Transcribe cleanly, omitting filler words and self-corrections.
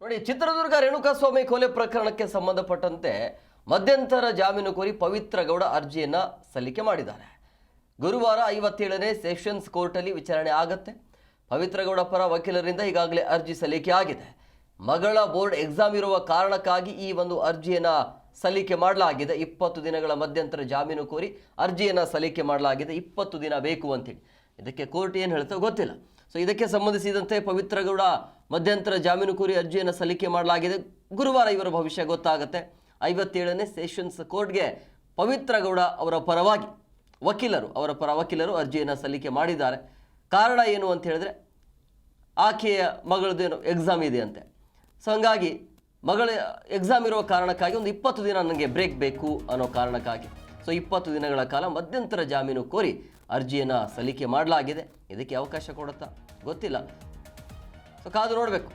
ನೋಡಿ, ಚಿತ್ರದುರ್ಗ ರೇಣುಕಾಸ್ವಾಮಿ ಕೊಲೆ ಪ್ರಕರಣಕ್ಕೆ ಸಂಬಂಧಪಟ್ಟಂತೆ ಮಧ್ಯಂತರ ಜಾಮೀನು ಕೋರಿ ಪವಿತ್ರ ಗೌಡ ಅರ್ಜಿಯನ್ನ ಸಲ್ಲಿಕೆ ಮಾಡಿದ್ದಾರೆ. ಗುರುವಾರ 57ನೇ ಸೆಷನ್ಸ್ ಕೋರ್ಟಲ್ಲಿ ವಿಚಾರಣೆ ಆಗುತ್ತೆ. ಪವಿತ್ರ ಗೌಡ ಪರ ವಕೀಲರಿಂದ ಈಗಾಗಲೇ ಅರ್ಜಿ ಸಲ್ಲಿಕೆ ಆಗಿದೆ. ಮಗಳ ಬೋರ್ಡ್ ಎಕ್ಸಾಮ್ ಇರುವ ಕಾರಣಕ್ಕಾಗಿ ಈ ಒಂದು ಅರ್ಜಿಯನ್ನ ಸಲ್ಲಿಕೆ ಮಾಡಲಾಗಿದೆ. 20 ದಿನಗಳ ಮಧ್ಯಂತರ ಜಾಮೀನು ಕೋರಿ ಅರ್ಜಿಯನ್ನ ಸಲ್ಲಿಕೆ ಮಾಡಲಾಗಿದೆ. 20 ದಿನ ಬೇಕು ಅಂತೇಳಿ. ಇದಕ್ಕೆ ಕೋರ್ಟ್ ಏನು ಹೇಳ್ತೋ ಗೊತ್ತಿಲ್ಲ. ಸೊ ಇದಕ್ಕೆ ಸಂಬಂಧಿಸಿದಂತೆ ಪವಿತ್ರ ಗೌಡ ಮಧ್ಯಂತರ ಜಾಮೀನು ಕೋರಿ ಅರ್ಜಿಯನ್ನು ಸಲ್ಲಿಕೆ ಮಾಡಲಾಗಿದೆ. ಗುರುವಾರ ಇವರ ಭವಿಷ್ಯ ಗೊತ್ತಾಗುತ್ತೆ. 57ನೇ ಸೆಷನ್ಸ್ ಕೋರ್ಟ್ಗೆ ಪವಿತ್ರ ಗೌಡ ಅವರ ಪರವಾಗಿ ಅವರ ಪರ ವಕೀಲರು ಅರ್ಜಿಯನ್ನು ಸಲ್ಲಿಕೆ ಮಾಡಿದ್ದಾರೆ. ಕಾರಣ ಏನು ಅಂತ ಹೇಳಿದ್ರೆ, ಆಕೆಯ ಮಗಳದ್ದೇನು ಎಕ್ಸಾಮ್ ಇದೆ ಅಂತೆ. ಸೊ ಹಂಗಾಗಿ ಮಗಳ ಎಕ್ಸಾಮ್ ಇರೋ ಕಾರಣಕ್ಕಾಗಿ ಒಂದು 20 ದಿನ ನನಗೆ ಬ್ರೇಕ್ ಬೇಕು ಅನ್ನೋ ಕಾರಣಕ್ಕಾಗಿ 20 ದಿನಗಳ ಕಾಲ ಮಧ್ಯಂತರ ಜಾಮೀನು ಕೋರಿ ಅರ್ಜಿಯನ್ನು ಸಲ್ಲಿಕೆ ಮಾಡಲಾಗಿದೆ. ಇದಕ್ಕೆ ಅವಕಾಶ ಕೊಡುತ್ತಾ ಗೊತ್ತಿಲ್ಲ. ಸೊ ಕಾದು ನೋಡಬೇಕು.